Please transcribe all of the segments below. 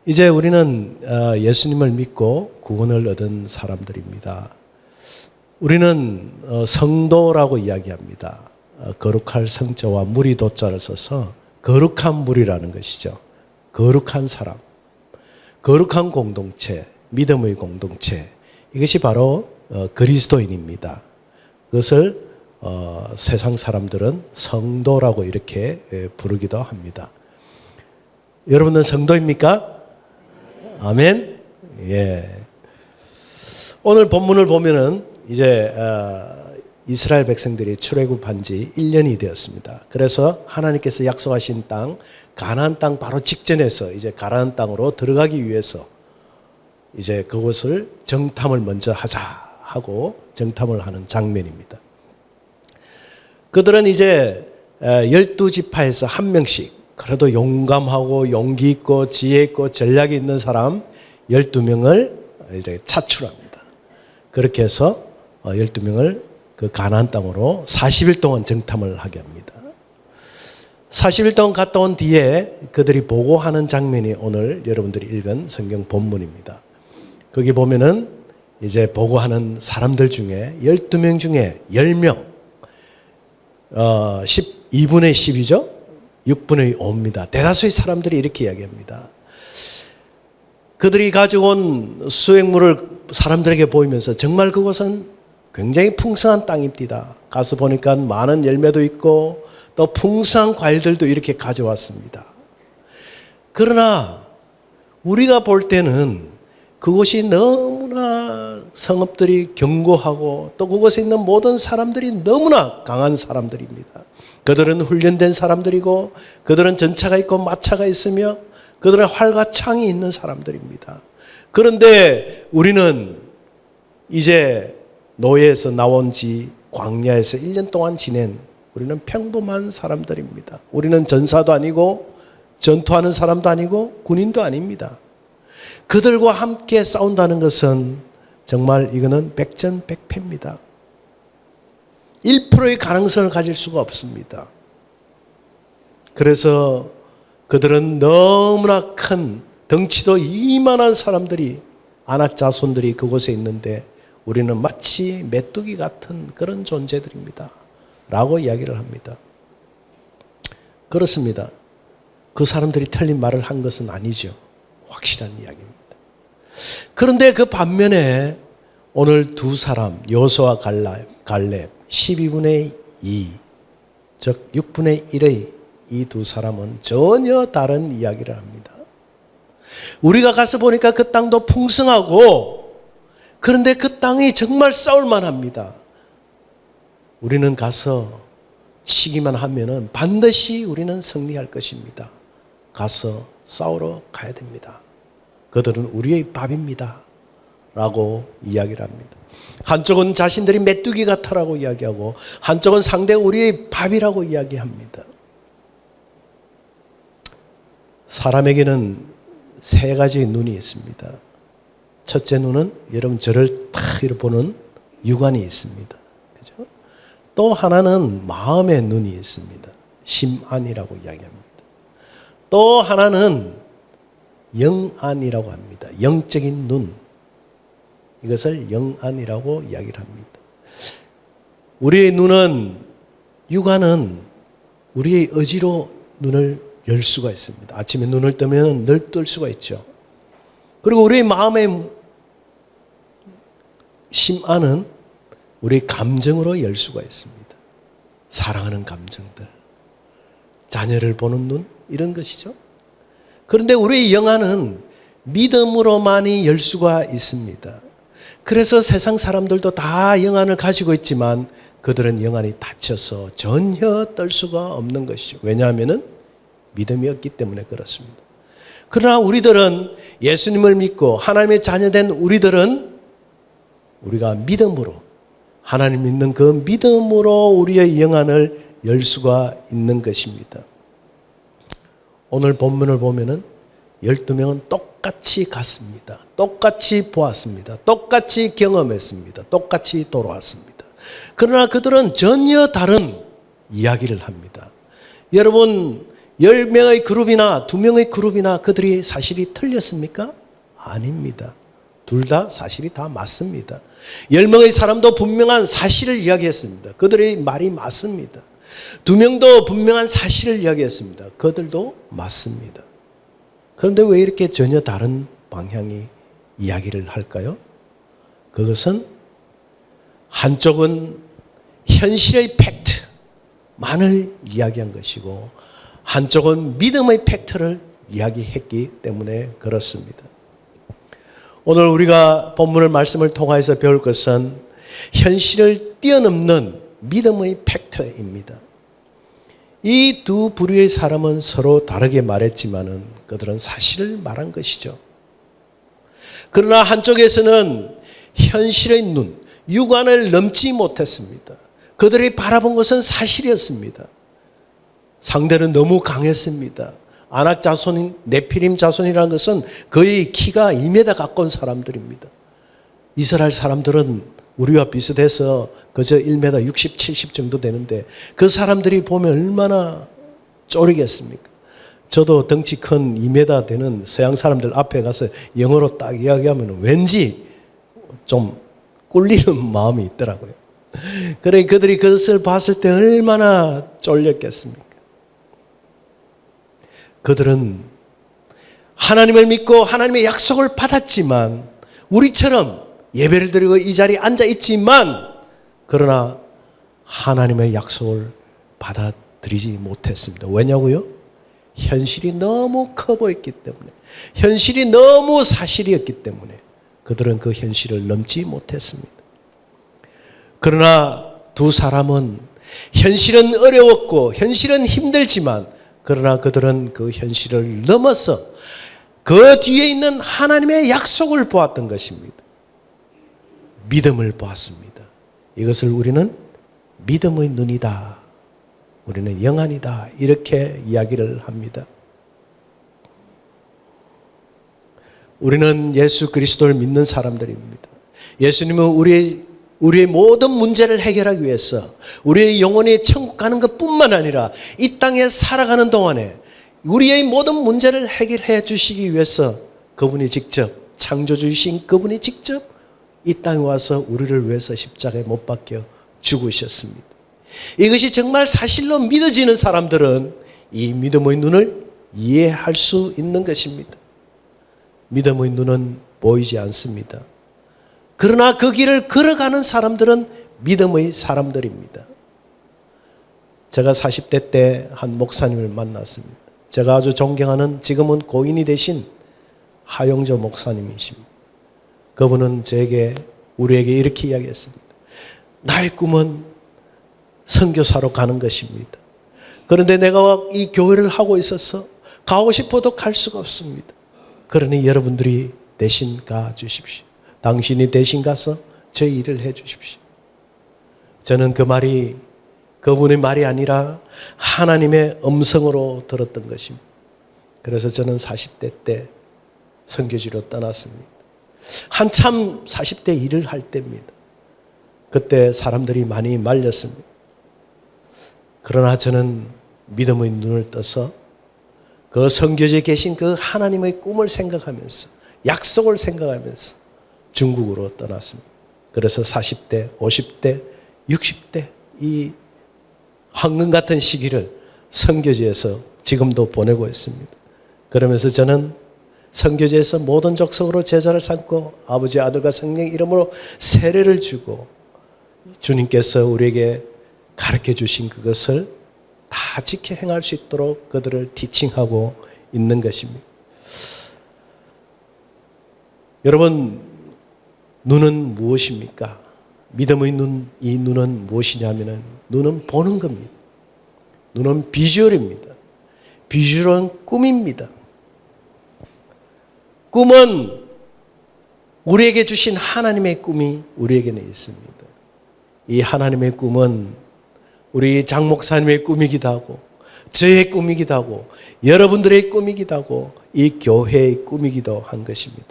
이제 우리는 예수님을 믿고 구원을 얻은 사람들입니다. 우리는 성도라고 이야기합니다. 거룩할 성자와 무리 도자를 써서 거룩한 무리라는 것이죠. 거룩한 사람, 거룩한 공동체, 믿음의 공동체, 이것이 바로 그리스도인입니다. 그것을 세상 사람들은 성도라고 이렇게 부르기도 합니다. 여러분은 성도입니까? 아멘. 예. 오늘 본문을 보면은 이제 이스라엘 백성들이 출애굽한 지 1년이 되었습니다. 그래서 하나님께서 약속하신 땅 가나안 땅 바로 직전에서 이제 가나안 땅으로 들어가기 위해서 이제 그곳을 정탐을 먼저 하자 하고 정탐을 하는 장면입니다. 그들은 이제 12지파에서 한 명씩 그래도 용감하고 용기 있고 지혜 있고 전략이 있는 사람 12명을 이제 차출합니다. 그렇게 해서 12명을 그 가나안 땅으로 40일 동안 정탐을 하게 합니다. 40일 동안 갔다 온 뒤에 그들이 보고하는 장면이 오늘 여러분들이 읽은 성경 본문입니다. 거기 보면은 이제 보고하는 사람들 중에 12명 중에 10명, 12분의 10이죠. 6분의 5입니다. 대다수의 사람들이 이렇게 이야기합니다. 그들이 가지고 온 수확물을 사람들에게 보이면서 정말 그곳은 굉장히 풍성한 땅입니다. 가서 보니까 많은 열매도 있고 또 풍성한 과일들도 이렇게 가져왔습니다. 그러나 우리가 볼 때는 그곳이 너무나 성읍들이 견고하고 또 그곳에 있는 모든 사람들이 너무나 강한 사람들입니다. 그들은 훈련된 사람들이고 그들은 전차가 있고 마차가 있으며 그들은 활과 창이 있는 사람들입니다. 그런데 우리는 이제 노예에서 나온 지 광야에서 1년 동안 지낸 우리는 평범한 사람들입니다. 우리는 전사도 아니고 전투하는 사람도 아니고 군인도 아닙니다. 그들과 함께 싸운다는 것은 정말 이거는 백전백패입니다. 1%의 가능성을 가질 수가 없습니다. 그래서 그들은 너무나 큰 덩치도 이만한 사람들이 아낙 자손들이 그곳에 있는데 우리는 마치 메뚜기 같은 그런 존재들입니다. 라고 이야기를 합니다. 그렇습니다. 그 사람들이 틀린 말을 한 것은 아니죠. 확실한 이야기입니다. 그런데 그 반면에 오늘 두 사람 여호수아와 갈렙 12분의 2, 즉 6분의 1의 이 두 사람은 전혀 다른 이야기를 합니다. 우리가 가서 보니까 그 땅도 풍성하고 그런데 그 땅이 정말 싸울만 합니다. 우리는 가서 치기만 하면은 반드시 우리는 승리할 것입니다. 가서 싸우러 가야 됩니다. 그들은 우리의 밥입니다. 라고 이야기를 합니다. 한쪽은 자신들이 메뚜기 같아라고 이야기하고 한쪽은 상대가 우리의 밥이라고 이야기합니다. 사람에게는 세 가지의 눈이 있습니다. 첫째 눈은 여러분 저를 딱 이렇게 보는 육안이 있습니다. 그죠? 또 하나는 마음의 눈이 있습니다. 심안이라고 이야기합니다. 또 하나는 영안이라고 합니다. 영적인 눈. 이것을 영안이라고 이야기를 합니다. 우리의 눈은, 육안은 우리의 의지로 눈을 열 수가 있습니다. 아침에 눈을 뜨면 늘 뜰 수가 있죠. 그리고 우리의 마음의 심안은 우리의 감정으로 열 수가 있습니다. 사랑하는 감정들, 자녀를 보는 눈, 이런 것이죠. 그런데 우리의 영안은 믿음으로만이 열 수가 있습니다. 그래서 세상 사람들도 다 영안을 가지고 있지만 그들은 영안이 닫혀서 전혀 뜰 수가 없는 것이죠. 왜냐하면 믿음이 없기 때문에 그렇습니다. 그러나 우리들은 예수님을 믿고 하나님의 자녀된 우리들은 우리가 믿음으로 하나님 믿는 그 믿음으로 우리의 영안을 열 수가 있는 것입니다. 오늘 본문을 보면은 12명은 똑같이 갔습니다. 똑같이 보았습니다. 똑같이 경험했습니다. 똑같이 돌아왔습니다. 그러나 그들은 전혀 다른 이야기를 합니다. 여러분, 10명의 그룹이나 2명의 그룹이나 그들이 사실이 틀렸습니까? 아닙니다. 둘 다 사실이 다 맞습니다. 10명의 사람도 분명한 사실을 이야기했습니다. 그들의 말이 맞습니다. 2명도 분명한 사실을 이야기했습니다. 그들도 맞습니다. 그런데 왜 이렇게 전혀 다른 방향이 이야기를 할까요? 그것은 한쪽은 현실의 팩트만을 이야기한 것이고 한쪽은 믿음의 팩트를 이야기했기 때문에 그렇습니다. 오늘 우리가 본문의 말씀을 통해서 배울 것은 현실을 뛰어넘는 믿음의 팩트입니다. 이 두 부류의 사람은 서로 다르게 말했지만은 그들은 사실을 말한 것이죠. 그러나 한쪽에서는 현실의 눈, 육안을 넘지 못했습니다. 그들이 바라본 것은 사실이었습니다. 상대는 너무 강했습니다. 아낙 자손인 네피림 자손이라는 것은 거의 키가 2m 가까운 사람들입니다. 이스라엘 사람들은 우리와 비슷해서 그저 1m 60, 70 정도 되는데 그 사람들이 보면 얼마나 쫄이겠습니까? 저도 덩치 큰 2m 되는 서양 사람들 앞에 가서 영어로 딱 이야기하면 왠지 좀 꿀리는 마음이 있더라고요. 그래 그들이 그것을 봤을 때 얼마나 쫄렸겠습니까? 그들은 하나님을 믿고 하나님의 약속을 받았지만 우리처럼 예배를 드리고 이 자리에 앉아 있지만 그러나 하나님의 약속을 받아들이지 못했습니다. 왜냐고요? 현실이 너무 커 보였기 때문에, 현실이 너무 사실이었기 때문에 그들은 그 현실을 넘지 못했습니다. 그러나 두 사람은 현실은 어려웠고 현실은 힘들지만 그러나 그들은 그 현실을 넘어서 그 뒤에 있는 하나님의 약속을 보았던 것입니다. 믿음을 보았습니다. 이것을 우리는 믿음의 눈이다. 우리는 영안이다. 이렇게 이야기를 합니다. 우리는 예수 그리스도를 믿는 사람들입니다. 예수님은 우리의 모든 문제를 해결하기 위해서 우리의 영혼이 천국 가는 것뿐만 아니라 이 땅에 살아가는 동안에 우리의 모든 문제를 해결해 주시기 위해서 그분이 직접 창조주이신 그분이 직접 이 땅에 와서 우리를 위해서 십자가에 못 박혀 죽으셨습니다. 이것이 정말 사실로 믿어지는 사람들은 이 믿음의 눈을 이해할 수 있는 것입니다. 믿음의 눈은 보이지 않습니다. 그러나 그 길을 걸어가는 사람들은 믿음의 사람들입니다. 제가 40대 때 한 목사님을 만났습니다. 제가 아주 존경하는 지금은 고인이 되신 하용조 목사님이십니다. 그분은 우리에게 이렇게 이야기했습니다. 나의 꿈은 선교사로 가는 것입니다. 그런데 내가 이 교회를 하고 있어서 가고 싶어도 갈 수가 없습니다. 그러니 여러분들이 대신 가 주십시오. 당신이 대신 가서 저 일을 해 주십시오. 저는 그 말이 그분의 말이 아니라 하나님의 음성으로 들었던 것입니다. 그래서 저는 40대 때 선교지로 떠났습니다. 한참 40대 일을 할 때입니다. 그때 사람들이 많이 말렸습니다. 그러나 저는 믿음의 눈을 떠서 그 선교지에 계신 그 하나님의 꿈을 생각하면서 약속을 생각하면서 중국으로 떠났습니다. 그래서 40대, 50대, 60대 이 황금 같은 시기를 선교지에서 지금도 보내고 있습니다. 그러면서 저는 선교지에서 모든 족속으로 제자를 삼고 아버지, 아들과 성령 이름으로 세례를 주고 주님께서 우리에게 가르쳐 주신 그것을 다 지켜 행할 수 있도록 그들을 티칭하고 있는 것입니다. 여러분, 눈은 무엇입니까? 믿음의 눈, 이 눈은 무엇이냐면은 눈은 보는 겁니다. 눈은 비주얼입니다. 비주얼은 꿈입니다. 꿈은 우리에게 주신 하나님의 꿈이 우리에게는 있습니다. 이 하나님의 꿈은 우리 장 목사님의 꿈이기도 하고 저의 꿈이기도 하고 여러분들의 꿈이기도 하고 이 교회의 꿈이기도 한 것입니다.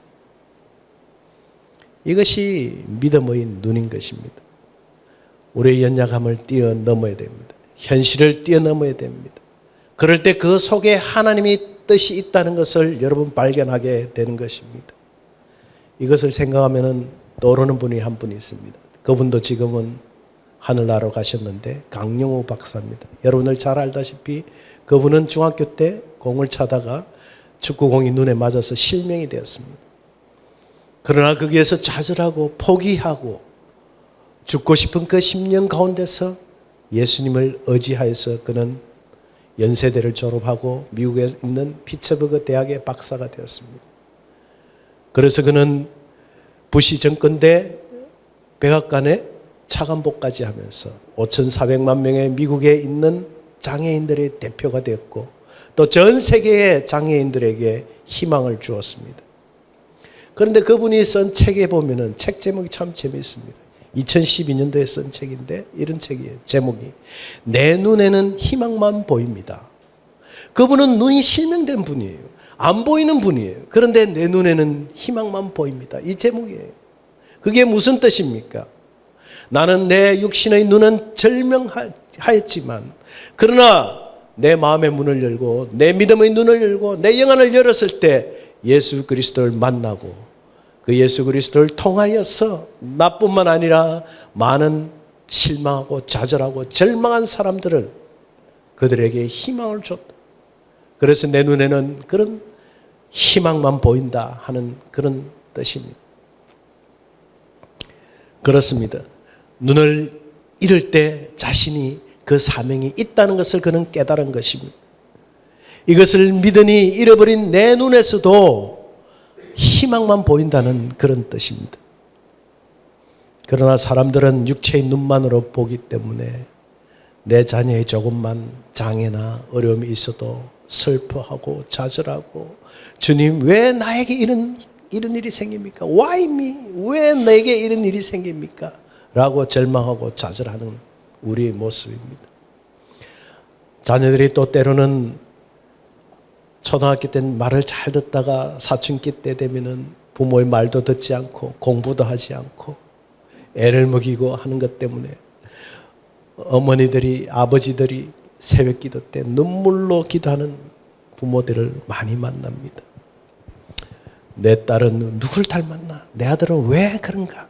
이것이 믿음의 눈인 것입니다. 우리의 연약함을 뛰어넘어야 됩니다. 현실을 뛰어넘어야 됩니다. 그럴 때 그 속에 하나님의 뜻이 있다는 것을 여러분 발견하게 되는 것입니다. 이것을 생각하면 떠오르는 분이 한 분이 있습니다. 그분도 지금은 하늘나라로 가셨는데 강영호 박사입니다. 여러분들 잘 알다시피 그분은 중학교 때 공을 차다가 축구공이 눈에 맞아서 실명이 되었습니다. 그러나 거기에서 좌절하고 포기하고 죽고 싶은 그 심령 가운데서 예수님을 의지하여서 그는 연세대를 졸업하고 미국에 있는 피츠버그 대학의 박사가 되었습니다. 그래서 그는 부시 정권 때 백악관에 차관복까지 하면서 5,400만 명의 미국에 있는 장애인들의 대표가 되었고 또 전 세계의 장애인들에게 희망을 주었습니다. 그런데 그분이 쓴 책에 보면은 책 제목이 참 재미있습니다. 2012년도에 쓴 책인데 이런 책이에요. 제목이 내 눈에는 희망만 보입니다. 그분은 눈이 실명된 분이에요. 안 보이는 분이에요. 그런데 내 눈에는 희망만 보입니다. 이 제목이에요. 그게 무슨 뜻입니까? 나는 내 육신의 눈은 절명하였지만 그러나 내 마음의 문을 열고 내 믿음의 눈을 열고 내 영안을 열었을 때 예수 그리스도를 만나고 그 예수 그리스도를 통하여서 나뿐만 아니라 많은 실망하고 좌절하고 절망한 사람들을 그들에게 희망을 줬다. 그래서 내 눈에는 그런 희망만 보인다 하는 그런 뜻입니다. 그렇습니다. 눈을 잃을 때 자신이 그 사명이 있다는 것을 그는 깨달은 것입니다. 이것을 믿으니 잃어버린 내 눈에서도 희망만 보인다는 그런 뜻입니다. 그러나 사람들은 육체의 눈만으로 보기 때문에 내 자녀의 조금만 장애나 어려움이 있어도 슬퍼하고 좌절하고 주님 왜 나에게 이런 일이 생깁니까? Why me? 왜 내게 이런 일이 생깁니까? 라고 절망하고 좌절하는 우리의 모습입니다. 자녀들이 또 때로는 초등학교 때 말을 잘 듣다가 사춘기 때 되면은 부모의 말도 듣지 않고 공부도 하지 않고 애를 먹이고 하는 것 때문에 어머니들이 아버지들이 새벽기도 때 눈물로 기도하는 부모들을 많이 만납니다. 내 딸은 누굴 닮았나? 내 아들은 왜 그런가?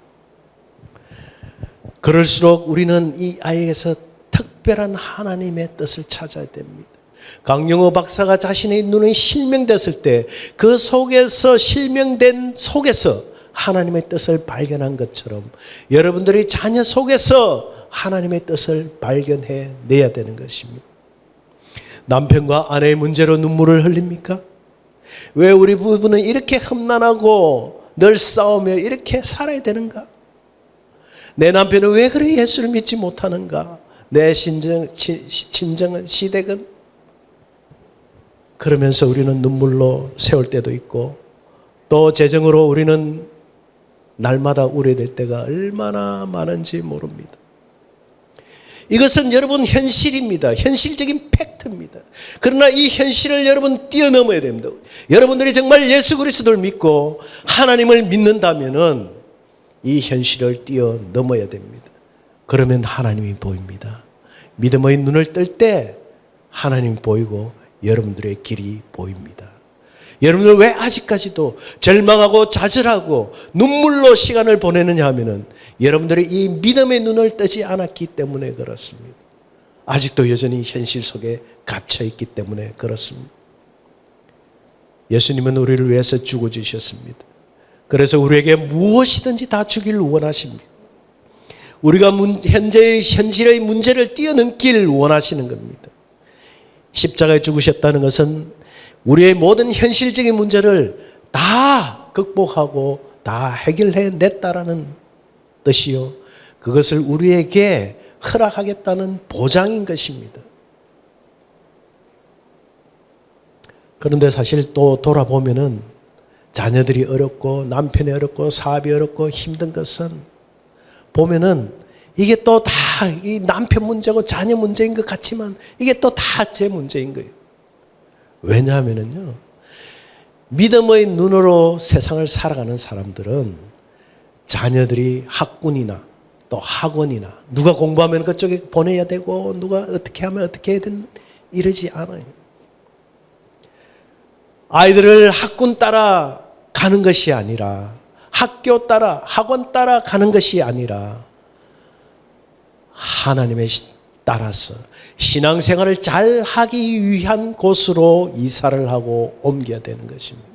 그럴수록 우리는 이 아이에게서 특별한 하나님의 뜻을 찾아야 됩니다. 강영호 박사가 자신의 눈이 실명됐을 때 그 속에서 실명된 속에서 하나님의 뜻을 발견한 것처럼 여러분들이 자녀 속에서 하나님의 뜻을 발견해 내야 되는 것입니다. 남편과 아내의 문제로 눈물을 흘립니까? 왜 우리 부부는 이렇게 험난하고 늘 싸우며 이렇게 살아야 되는가? 내 남편은 왜 그래 예수를 믿지 못하는가? 내 친정은 시댁은? 그러면서 우리는 눈물로 세울 때도 있고 또 재정으로 우리는 날마다 우려될 때가 얼마나 많은지 모릅니다. 이것은 여러분 현실입니다. 현실적인 팩트입니다. 그러나 이 현실을 여러분 뛰어넘어야 됩니다. 여러분들이 정말 예수 그리스도를 믿고 하나님을 믿는다면은 이 현실을 뛰어넘어야 됩니다. 그러면 하나님이 보입니다. 믿음의 눈을 뜰 때 하나님이 보이고 여러분들의 길이 보입니다. 여러분들 왜 아직까지도 절망하고 좌절하고 눈물로 시간을 보내느냐 하면은 여러분들이 이 믿음의 눈을 뜨지 않았기 때문에 그렇습니다. 아직도 여전히 현실 속에 갇혀 있기 때문에 그렇습니다. 예수님은 우리를 위해서 죽어주셨습니다. 그래서 우리에게 무엇이든지 다 주기를 원하십니다. 우리가 현재의 현실의 문제를 뛰어넘길 원하시는 겁니다. 십자가에 죽으셨다는 것은 우리의 모든 현실적인 문제를 다 극복하고 다 해결해 냈다라는 뜻이요. 그것을 우리에게 허락하겠다는 보장인 것입니다. 그런데 사실 또 돌아보면은 자녀들이 어렵고 남편이 어렵고 사업이 어렵고 힘든 것은 보면은 이게 또 다 이 남편 문제고 자녀 문제인 것 같지만 이게 또 다 제 문제인 거예요. 왜냐하면은요, 믿음의 눈으로 세상을 살아가는 사람들은 자녀들이 학군이나 또 학원이나 누가 공부하면 그쪽에 보내야 되고 누가 어떻게 하면 어떻게 해야 되는 이러지 않아요. 아이들을 학군 따라 가는 것이 아니라, 학교 따라, 학원 따라 가는 것이 아니라 하나님의 따라서 신앙생활을 잘 하기 위한 곳으로 이사를 하고 옮겨야 되는 것입니다.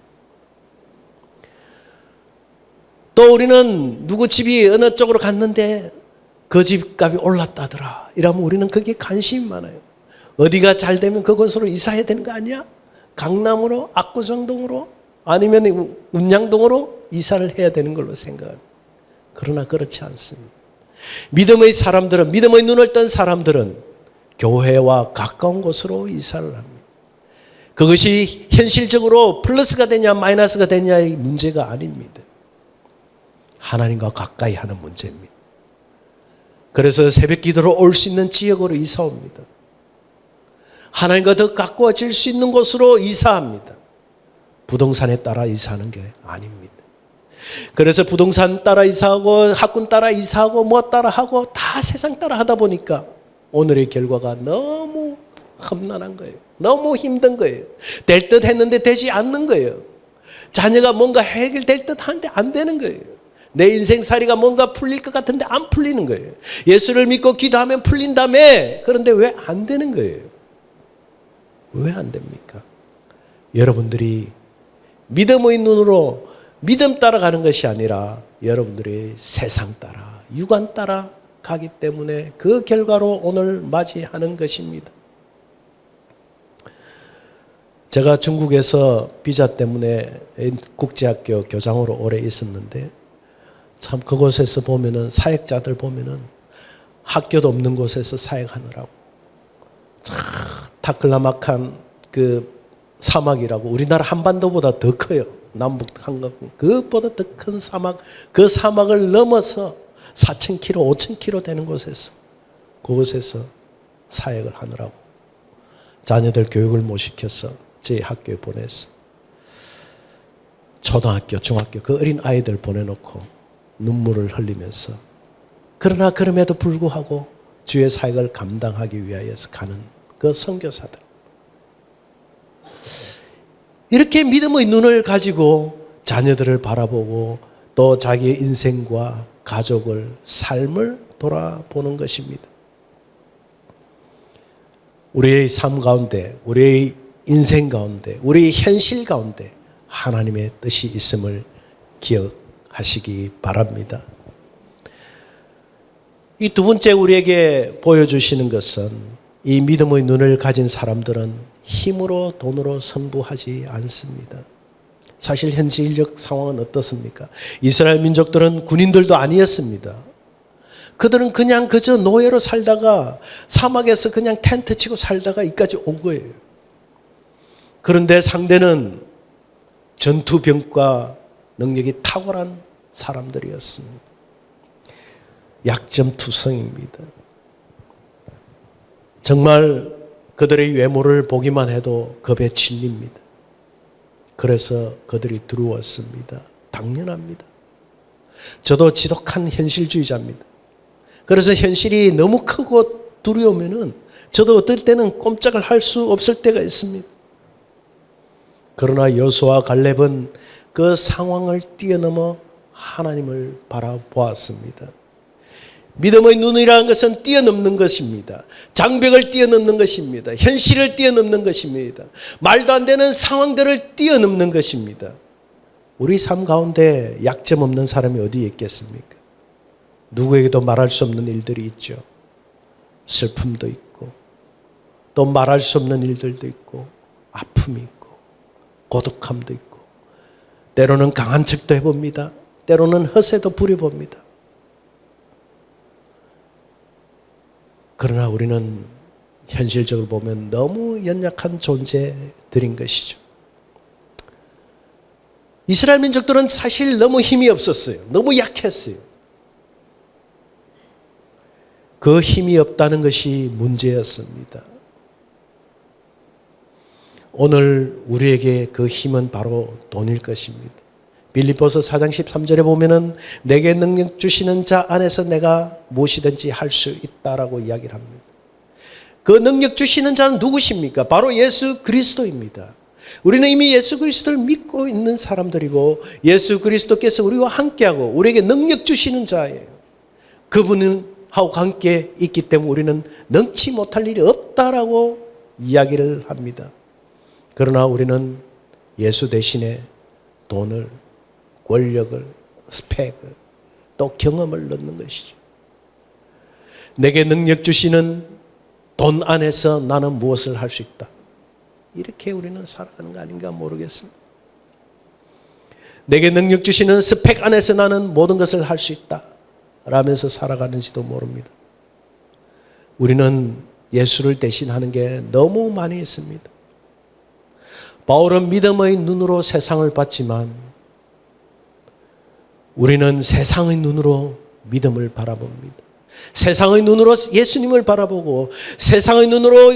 또 우리는 누구 집이 어느 쪽으로 갔는데 그 집값이 올랐다더라 이러면 우리는 거기에 관심이 많아요. 어디가 잘 되면 그곳으로 이사해야 되는 거 아니야? 강남으로, 압구정동으로, 아니면 운양동으로 이사를 해야 되는 걸로 생각합니다. 그러나 그렇지 않습니다. 믿음의 사람들은, 믿음의 눈을 뜬 사람들은 교회와 가까운 곳으로 이사를 합니다. 그것이 현실적으로 플러스가 되냐 마이너스가 되냐의 문제가 아닙니다. 하나님과 가까이 하는 문제입니다. 그래서 새벽 기도로 올 수 있는 지역으로 이사 옵니다. 하나님과 더 가까워질 수 있는 곳으로 이사합니다. 부동산에 따라 이사하는 게 아닙니다. 그래서 부동산 따라 이사하고 학군 따라 이사하고 뭐 따라 하고 다 세상 따라 하다 보니까 오늘의 결과가 너무 험난한 거예요. 너무 힘든 거예요. 될 듯 했는데 되지 않는 거예요. 자녀가 뭔가 해결될 듯 하는데 안 되는 거예요. 내 인생살이가 뭔가 풀릴 것 같은데 안 풀리는 거예요. 예수를 믿고 기도하면 풀린다며. 그런데 왜 안 되는 거예요? 왜 안 됩니까? 여러분들이 믿음의 눈으로 믿음 따라가는 것이 아니라 여러분들이 세상 따라, 육안 따라 가기 때문에 그 결과로 오늘 맞이하는 것입니다. 제가 중국에서 비자 때문에 국제학교 교장으로 오래 있었는데 참 그곳에서 보면은 사역자들 보면은 학교도 없는 곳에서 사역하느라고 참 타클라마칸 그 사막이라고 우리나라 한반도보다 더 커요. 남북 한국 그것보다 더 큰 사막, 그 사막을 넘어서 4,000km, 5,000km 되는 곳에서 그곳에서 사역을 하느라고 자녀들 교육을 못 시켜서 저희 학교에 보내서 초등학교, 중학교 그 어린 아이들 보내놓고 눈물을 흘리면서 그러나 그럼에도 불구하고 주의 사역을 감당하기 위하여서 가는 그 선교사들. 이렇게 믿음의 눈을 가지고 자녀들을 바라보고 또 자기의 인생과 가족을, 삶을 돌아보는 것입니다. 우리의 삶 가운데, 우리의 인생 가운데, 우리의 현실 가운데 하나님의 뜻이 있음을 기억하시기 바랍니다. 이 두 번째 우리에게 보여주시는 것은 이 믿음의 눈을 가진 사람들은 힘으로 돈으로 승부하지 않습니다. 사실 현실적 상황은 어떻습니까? 이스라엘 민족들은 군인들도 아니었습니다. 그들은 그냥 그저 노예로 살다가 사막에서 그냥 텐트 치고 살다가 여기까지 온 거예요. 그런데 상대는 전투병과 능력이 탁월한 사람들이었습니다. 약점투성입니다. 정말 그들의 외모를 보기만 해도 겁에 질립니다. 그래서 그들이 두려웠습니다. 당연합니다. 저도 지독한 현실주의자입니다. 그래서 현실이 너무 크고 두려우면은 저도 어떨 때는 꼼짝을 할 수 없을 때가 있습니다. 그러나 여호수아와 갈렙은 그 상황을 뛰어넘어 하나님을 바라보았습니다. 믿음의 눈이라는 것은 뛰어넘는 것입니다. 장벽을 뛰어넘는 것입니다. 현실을 뛰어넘는 것입니다. 말도 안 되는 상황들을 뛰어넘는 것입니다. 우리 삶 가운데 약점 없는 사람이 어디에 있겠습니까? 누구에게도 말할 수 없는 일들이 있죠. 슬픔도 있고 또 말할 수 없는 일들도 있고 아픔이 있고 고독함도 있고 때로는 강한 척도 해봅니다. 때로는 허세도 부려봅니다. 그러나 우리는 현실적으로 보면 너무 연약한 존재들인 것이죠. 이스라엘 민족들은 사실 너무 힘이 없었어요. 너무 약했어요. 그 힘이 없다는 것이 문제였습니다. 오늘 우리에게 그 힘은 바로 돈일 것입니다. 빌립보서 4장 13절에 보면은 내게 능력 주시는 자 안에서 내가 무엇이든지 할 수 있다라고 이야기를 합니다. 그 능력 주시는 자는 누구십니까? 바로 예수 그리스도입니다. 우리는 이미 예수 그리스도를 믿고 있는 사람들이고 예수 그리스도께서 우리와 함께하고 우리에게 능력 주시는 자예요. 그분은 하고 함께 있기 때문에 우리는 능치 못할 일이 없다라고 이야기를 합니다. 그러나 우리는 예수 대신에 돈을, 권력을, 스펙을, 또 경험을 넣는 것이죠. 내게 능력 주시는 돈 안에서 나는 무엇을 할 수 있다. 이렇게 우리는 살아가는 거 아닌가 모르겠습니다. 내게 능력 주시는 스펙 안에서 나는 모든 것을 할 수 있다 라면서 살아가는지도 모릅니다. 우리는 예수를 대신하는 게 너무 많이 있습니다. 바울은 믿음의 눈으로 세상을 봤지만 우리는 세상의 눈으로 믿음을 바라봅니다. 세상의 눈으로 예수님을 바라보고 세상의 눈으로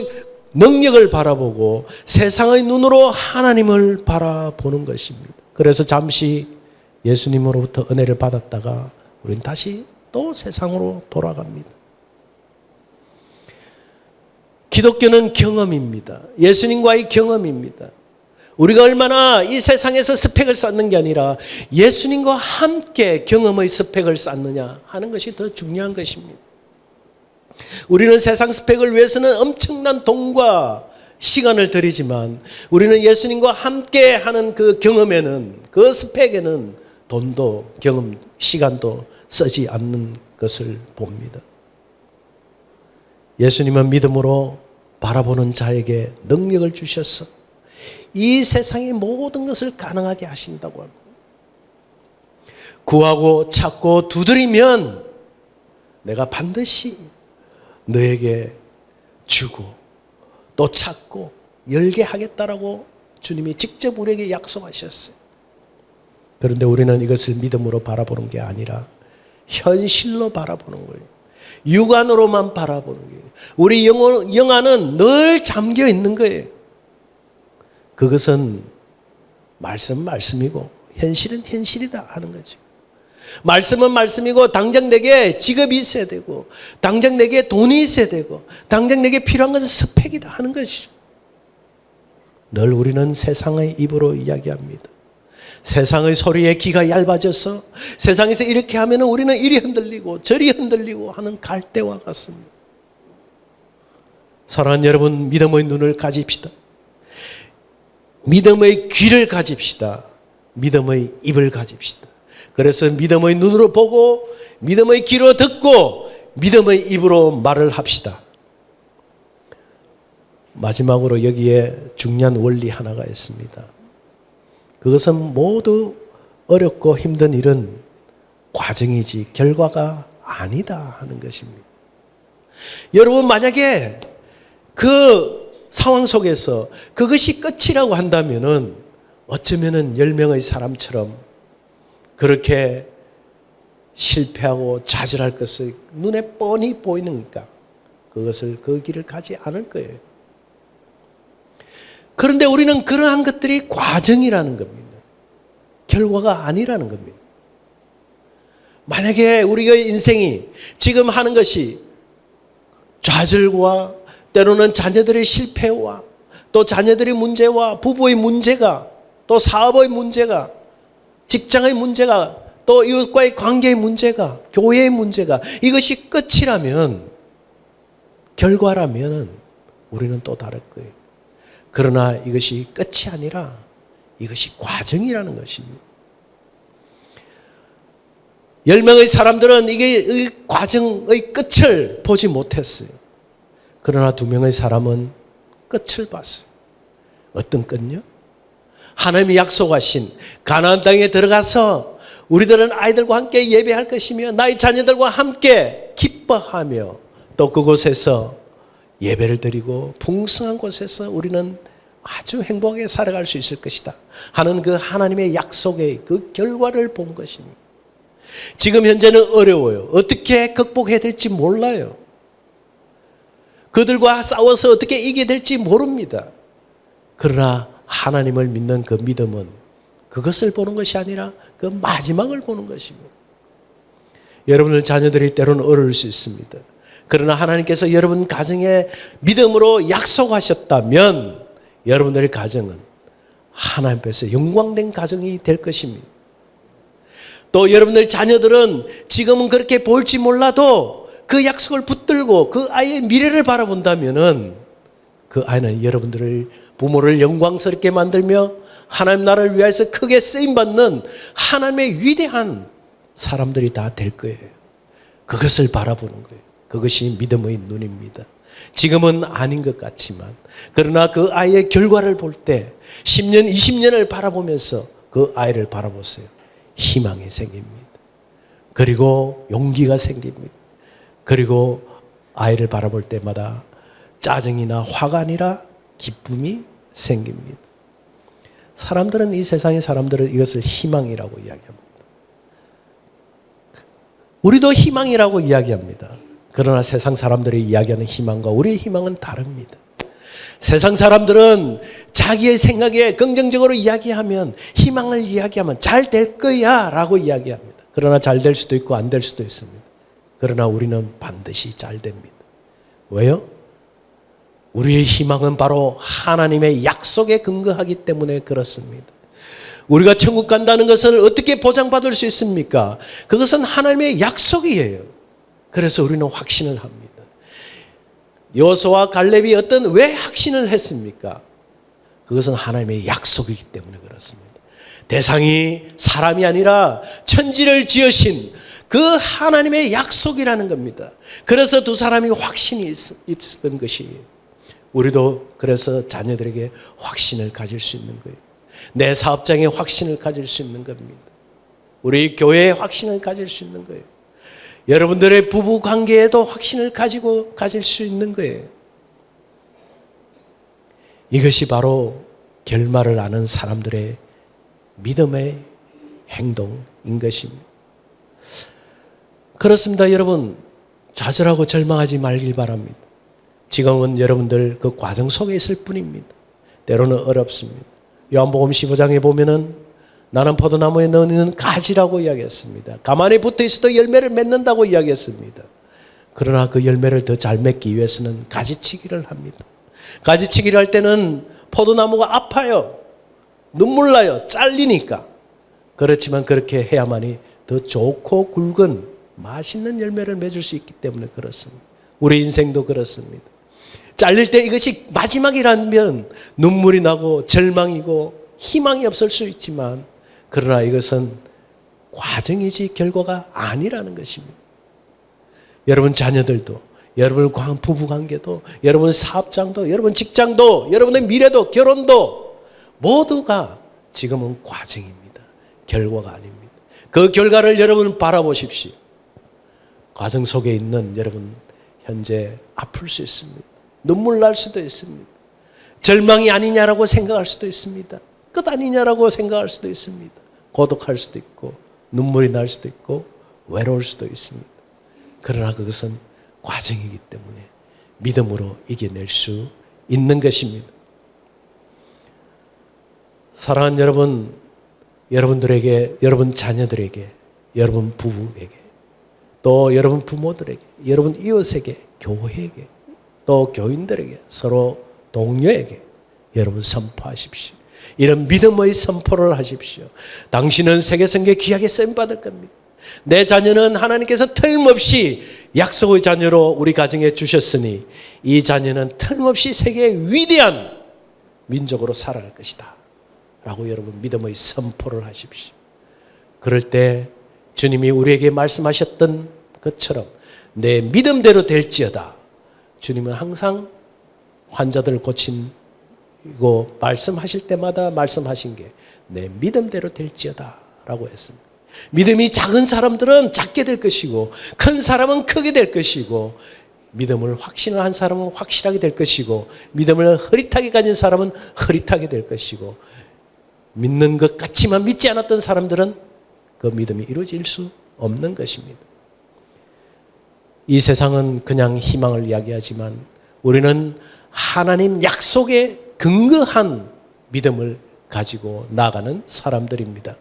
능력을 바라보고 세상의 눈으로 하나님을 바라보는 것입니다. 그래서 잠시 예수님으로부터 은혜를 받았다가 우리는 다시 또 세상으로 돌아갑니다. 기독교는 경험입니다. 예수님과의 경험입니다. 우리가 얼마나 이 세상에서 스펙을 쌓는 게 아니라 예수님과 함께 경험의 스펙을 쌓느냐 하는 것이 더 중요한 것입니다. 우리는 세상 스펙을 위해서는 엄청난 돈과 시간을 들이지만 우리는 예수님과 함께 하는 그 경험에는, 그 스펙에는 돈도 경험, 시간도 쓰지 않는 것을 봅니다. 예수님은 믿음으로 바라보는 자에게 능력을 주셔서 이 세상의 모든 것을 가능하게 하신다고 합니다. 구하고 찾고 두드리면 내가 반드시 너에게 주고 또 찾고 열게 하겠다라고 주님이 직접 우리에게 약속하셨어요. 그런데 우리는 이것을 믿음으로 바라보는 게 아니라 현실로 바라보는 거예요. 육안으로만 바라보는 거예요. 우리 영안은 늘 잠겨 있는 거예요. 그것은 말씀이고 현실은 현실이다 하는 거죠. 말씀은 말씀이고 당장 내게 직업이 있어야 되고 당장 내게 돈이 있어야 되고 당장 내게 필요한 것은 스펙이다 하는 것이죠. 늘 우리는 세상의 입으로 이야기합니다. 세상의 소리에 귀가 얇아져서 세상에서 이렇게 하면 우리는 이리 흔들리고 저리 흔들리고 하는 갈대와 같습니다. 사랑하는 여러분, 믿음의 눈을 가집시다. 믿음의 귀를 가집시다. 믿음의 입을 가집시다. 그래서 믿음의 눈으로 보고 믿음의 귀로 듣고 믿음의 입으로 말을 합시다. 마지막으로 여기에 중요한 원리 하나가 있습니다. 그것은 모두 어렵고 힘든 일은 과정이지 결과가 아니다 하는 것입니다. 여러분, 만약에 그 상황 속에서 그것이 끝이라고 한다면은 어쩌면은 10명의 사람처럼 그렇게 실패하고 좌절할 것을 눈에 뻔히 보이니까 그것을 그 길을 가지 않을 거예요. 그런데 우리는 그러한 것들이 과정이라는 겁니다. 결과가 아니라는 겁니다. 만약에 우리가 인생이 지금 하는 것이 좌절과 때로는 자녀들의 실패와 또 자녀들의 문제와 부부의 문제가 또 사업의 문제가 직장의 문제가 또 이웃과의 관계의 문제가 교회의 문제가 이것이 끝이라면 결과라면 우리는 또 다를 거예요. 그러나 이것이 끝이 아니라 이것이 과정이라는 것입니다. 10명의 사람들은 이게 이 과정의 끝을 보지 못했어요. 그러나 2명의 사람은 끝을 봤어요. 어떤 끝요? 하나님이 약속하신 가나안 땅에 들어가서 우리들은 아이들과 함께 예배할 것이며 나의 자녀들과 함께 기뻐하며 또 그곳에서 예배를 드리고 풍성한 곳에서 우리는 아주 행복하게 살아갈 수 있을 것이다 하는 그 하나님의 약속의 그 결과를 본 것입니다. 지금 현재는 어려워요. 어떻게 극복해야 될지 몰라요. 그들과 싸워서 어떻게 이겨야 될지 모릅니다. 그러나 하나님을 믿는 그 믿음은 그것을 보는 것이 아니라 그 마지막을 보는 것입니다. 여러분의 자녀들이 때로는 어려울 수 있습니다. 그러나 하나님께서 여러분 가정에 믿음으로 약속하셨다면 여러분들의 가정은 하나님 앞에서 영광된 가정이 될 것입니다. 또 여러분들 자녀들은 지금은 그렇게 보일지 몰라도 그 약속을 붙들고 그 아이의 미래를 바라본다면은 그 아이는 여러분들을 부모를 영광스럽게 만들며 하나님 나라를 위해서 크게 쓰임받는 하나님의 위대한 사람들이 다 될 거예요. 그것을 바라보는 거예요. 그것이 믿음의 눈입니다. 지금은 아닌 것 같지만 그러나 그 아이의 결과를 볼 때 10년, 20년을 바라보면서 그 아이를 바라보세요. 희망이 생깁니다. 그리고 용기가 생깁니다. 그리고 아이를 바라볼 때마다 짜증이나 화가 아니라 기쁨이 생깁니다. 사람들은 이 세상의 사람들은 이것을 희망이라고 이야기합니다. 우리도 희망이라고 이야기합니다. 그러나 세상 사람들이 이야기하는 희망과 우리의 희망은 다릅니다. 세상 사람들은 자기의 생각에 긍정적으로 이야기하면 희망을 이야기하면 잘 될 거야 라고 이야기합니다. 그러나 잘 될 수도 있고 안 될 수도 있습니다. 그러나 우리는 반드시 잘 됩니다. 왜요? 우리의 희망은 바로 하나님의 약속에 근거하기 때문에 그렇습니다. 우리가 천국 간다는 것을 어떻게 보장받을 수 있습니까? 그것은 하나님의 약속이에요. 그래서 우리는 확신을 합니다. 여호수아와 갈렙이 왜 확신을 했습니까? 그것은 하나님의 약속이기 때문에 그렇습니다. 대상이 사람이 아니라 천지를 지으신 그 하나님의 약속이라는 겁니다. 그래서 두 사람이 확신이 있었던 것이에요. 우리도 그래서 자녀들에게 확신을 가질 수 있는 거예요. 내 사업장에 확신을 가질 수 있는 겁니다. 우리 교회에 확신을 가질 수 있는 거예요. 여러분들의 부부 관계에도 확신을 가질 수 있는 거예요. 이것이 바로 결말을 아는 사람들의 믿음의 행동인 것입니다. 그렇습니다. 여러분, 좌절하고 절망하지 말길 바랍니다. 지금은 여러분들 그 과정 속에 있을 뿐입니다. 때로는 어렵습니다. 요한복음 15장에 보면은 나는 포도나무에 넣는 가지라고 이야기했습니다. 가만히 붙어 있어도 열매를 맺는다고 이야기했습니다. 그러나 그 열매를 더 잘 맺기 위해서는 가지치기를 합니다. 가지치기를 할 때는 포도나무가 아파요. 눈물 나요. 잘리니까. 그렇지만 그렇게 해야만이 더 좋고 굵은 맛있는 열매를 맺을 수 있기 때문에 그렇습니다. 우리 인생도 그렇습니다. 잘릴 때 이것이 마지막이라면 눈물이 나고 절망이고 희망이 없을 수 있지만 그러나 이것은 과정이지 결과가 아니라는 것입니다. 여러분 자녀들도, 여러분 부부관계도, 여러분 사업장도, 여러분 직장도, 여러분의 미래도, 결혼도 모두가 지금은 과정입니다. 결과가 아닙니다. 그 결과를 여러분 바라보십시오. 과정 속에 있는 여러분 현재 아플 수 있습니다. 눈물 날 수도 있습니다. 절망이 아니냐라고 생각할 수도 있습니다. 끝 아니냐라고 생각할 수도 있습니다. 고독할 수도 있고 눈물이 날 수도 있고 외로울 수도 있습니다. 그러나 그것은 과정이기 때문에 믿음으로 이겨낼 수 있는 것입니다. 사랑하는 여러분, 여러분들에게, 여러분 자녀들에게, 여러분 부부에게, 또 여러분 부모들에게, 여러분 이웃에게, 교회에게, 또 교인들에게, 서로 동료에게 여러분 선포하십시오. 이런 믿음의 선포를 하십시오. 당신은 세계성교에 귀하게 쓰임받을 겁니다. 내 자녀는 하나님께서 틀림없이 약속의 자녀로 우리 가정에 주셨으니 이 자녀는 틀림없이 세계의 위대한 민족으로 살아갈 것이다 라고 여러분 믿음의 선포를 하십시오. 그럴 때 주님이 우리에게 말씀하셨던 것처럼 내 믿음대로 될지어다. 주님은 항상 환자들을 고치고 말씀하실 때마다 말씀하신 게 내 믿음대로 될지어다 라고 했습니다. 믿음이 작은 사람들은 작게 될 것이고 큰 사람은 크게 될 것이고 믿음을 확신을 한 사람은 확실하게 될 것이고 믿음을 흐릿하게 가진 사람은 흐릿하게 될 것이고 믿는 것 같지만 믿지 않았던 사람들은 그 믿음이 이루어질 수 없는 것입니다. 이 세상은 그냥 희망을 이야기하지만 우리는 하나님 약속에 근거한 믿음을 가지고 나가는 사람들입니다.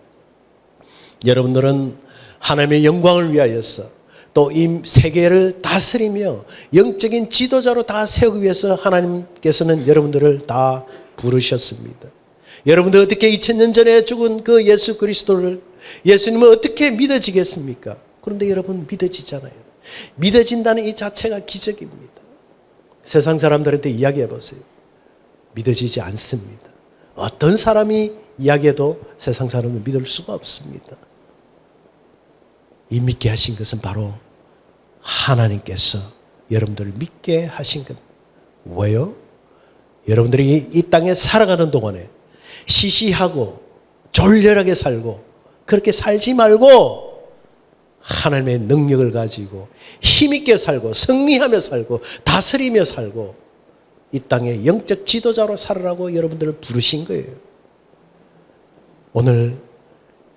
여러분들은 하나님의 영광을 위하여서 또 이 세계를 다스리며 영적인 지도자로 다 세우기 위해서 하나님께서는 여러분들을 다 부르셨습니다. 여러분들 어떻게 2000년 전에 죽은 그 예수 그리스도를, 예수님은 어떻게 믿어지겠습니까? 그런데 여러분 믿어지잖아요. 믿어진다는 이 자체가 기적입니다. 세상 사람들한테 이야기해 보세요. 믿어지지 않습니다. 어떤 사람이 이야기해도 세상 사람은 믿을 수가 없습니다. 이 믿게 하신 것은 바로 하나님께서 여러분들을 믿게 하신 것. 왜요? 여러분들이 이 땅에 살아가는 동안에 시시하고 졸렬하게 살고 그렇게 살지 말고 하나님의 능력을 가지고 힘있게 살고 승리하며 살고 다스리며 살고 이 땅의 영적 지도자로 살으라고 여러분들을 부르신 거예요. 오늘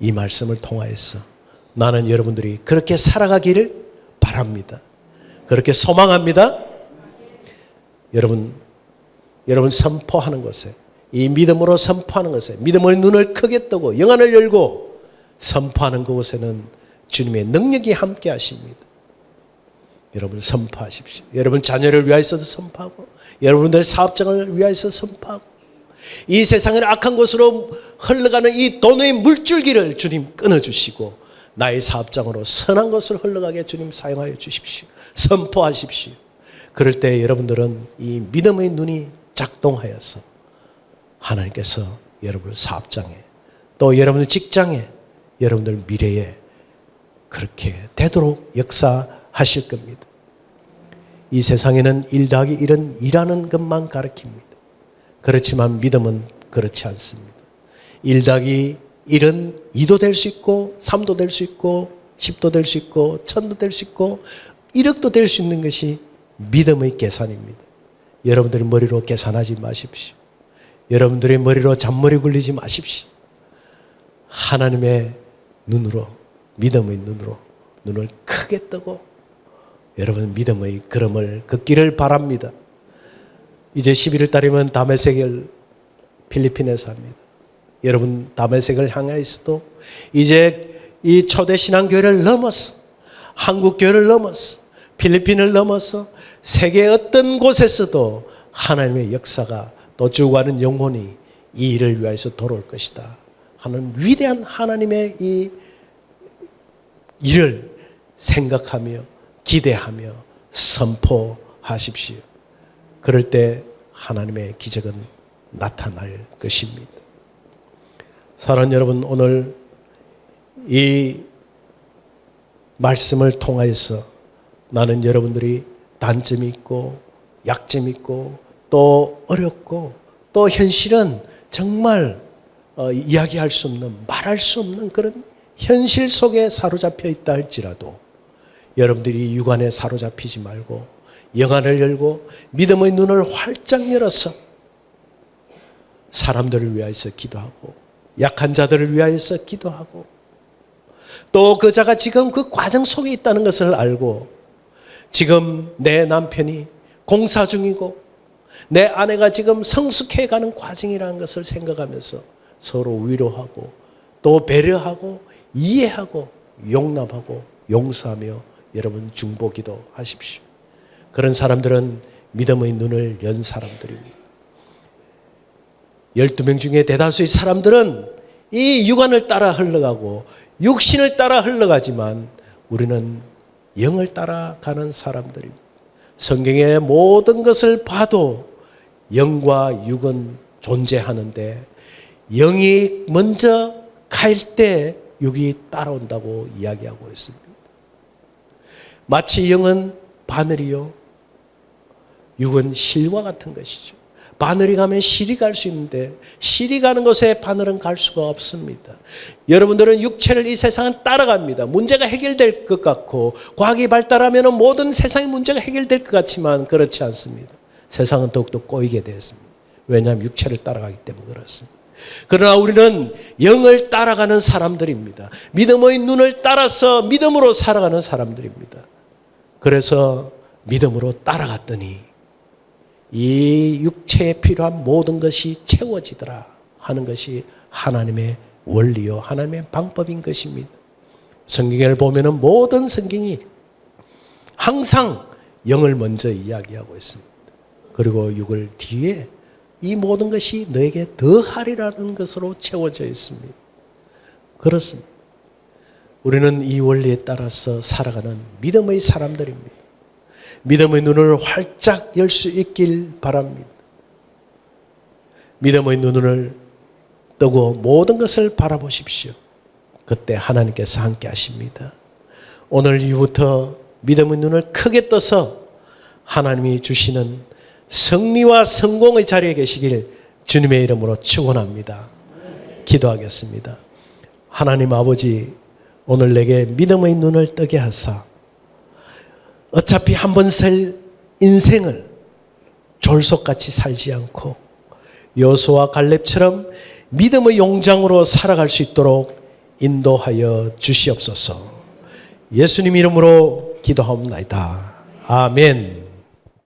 이 말씀을 통하여서 나는 여러분들이 그렇게 살아가기를 바랍니다. 그렇게 소망합니다. 여러분 선포하는 것에, 이 믿음으로 선포하는 것에, 믿음의 눈을 크게 뜨고 영안을 열고 선포하는 그곳에는 주님의 능력이 함께 하십니다. 여러분 선포하십시오. 여러분 자녀를 위하여서도 선포하고 여러분들의 사업장을 위하여서 선포하고 이 세상의 악한 곳으로 흘러가는 이 돈의 물줄기를 주님 끊어주시고 나의 사업장으로 선한 것을 흘러가게 주님 사용하여 주십시오. 선포하십시오. 그럴 때 여러분들은 이 믿음의 눈이 작동하여서 하나님께서 여러분 사업장에 또 여러분의 직장에 여러분들 미래에 그렇게 되도록 역사하실 겁니다. 이 세상에는 1 더하기 1은 일하는 것만 가르칩니다. 그렇지만 믿음은 그렇지 않습니다. 1 더하기 1은 2도 될 수 있고 3도 될 수 있고 10도 될 수 있고 1000도 될 수 있고 1억도 될 수 있는 것이 믿음의 계산입니다. 여러분들의 머리로 계산하지 마십시오. 여러분들의 머리로 잔머리 굴리지 마십시오. 하나님의 눈으로, 믿음의 눈으로 눈을 크게 뜨고 여러분 믿음의 걸음을 걷기를 바랍니다. 이제 11월 달이면 다메섹을 필리핀에서 합니다. 여러분 다메섹을 향하여서도 이제 이 초대 신앙교회를 넘어서 한국 교회를 넘어서 필리핀을 넘어서 세계 어떤 곳에서도 하나님의 역사가 또 죽어가는 영혼이 이 일을 위해서 돌아올 것이다 하는 위대한 하나님의 이 일을 생각하며 기대하며 선포하십시오. 그럴 때 하나님의 기적은 나타날 것입니다. 사랑하는 여러분, 오늘 이 말씀을 통하여서 나는 여러분들이 단점이 있고 약점이 있고 또 어렵고 또 현실은 정말 이야기할 수 없는, 말할 수 없는 그런 현실 속에 사로잡혀 있다 할지라도 여러분들이 육안에 사로잡히지 말고 영안을 열고 믿음의 눈을 활짝 열어서 사람들을 위하여서 기도하고 약한 자들을 위하여서 기도하고 또 그 자가 지금 그 과정 속에 있다는 것을 알고 지금 내 남편이 공사 중이고 내 아내가 지금 성숙해가는 과정이라는 것을 생각하면서 서로 위로하고 또 배려하고 이해하고 용납하고 용서하며 여러분 중보기도 하십시오. 그런 사람들은 믿음의 눈을 연 사람들입니다. 12명 중에 대다수의 사람들은 이 육안을 따라 흘러가고 육신을 따라 흘러가지만 우리는 영을 따라가는 사람들입니다. 성경의 모든 것을 봐도 영과 육은 존재하는데 영이 먼저 갈 때 육이 따라온다고 이야기하고 있습니다. 마치 영은 바늘이요, 육은 실과 같은 것이죠. 바늘이 가면 실이 갈 수 있는데 실이 가는 곳에 바늘은 갈 수가 없습니다. 여러분들은 육체를 이 세상은 따라갑니다. 문제가 해결될 것 같고 과학이 발달하면 모든 세상의 문제가 해결될 것 같지만 그렇지 않습니다. 세상은 더욱더 꼬이게 되었습니다. 왜냐하면 육체를 따라가기 때문에 그렇습니다. 그러나 우리는 영을 따라가는 사람들입니다. 믿음의 눈을 따라서 믿음으로 살아가는 사람들입니다. 그래서 믿음으로 따라갔더니 이 육체에 필요한 모든 것이 채워지더라 하는 것이 하나님의 원리요 하나님의 방법인 것입니다. 성경을 보면 모든 성경이 항상 영을 먼저 이야기하고 있습니다. 그리고 6을 뒤에 이 모든 것이 너에게 더하리라는 것으로 채워져 있습니다. 그렇습니다. 우리는 이 원리에 따라서 살아가는 믿음의 사람들입니다. 믿음의 눈을 활짝 열 수 있길 바랍니다. 믿음의 눈을 뜨고 모든 것을 바라보십시오. 그때 하나님께서 함께 하십니다. 오늘 이후부터 믿음의 눈을 크게 떠서 하나님이 주시는 승리와 성공의 자리에 계시길 주님의 이름으로 축원합니다. 기도하겠습니다. 하나님 아버지, 오늘 내게 믿음의 눈을 뜨게 하사 어차피 한 번 살 인생을 졸속같이 살지 않고 여호수아와 갈렙처럼 믿음의 용장으로 살아갈 수 있도록 인도하여 주시옵소서. 예수님 이름으로 기도하옵나이다. 아멘.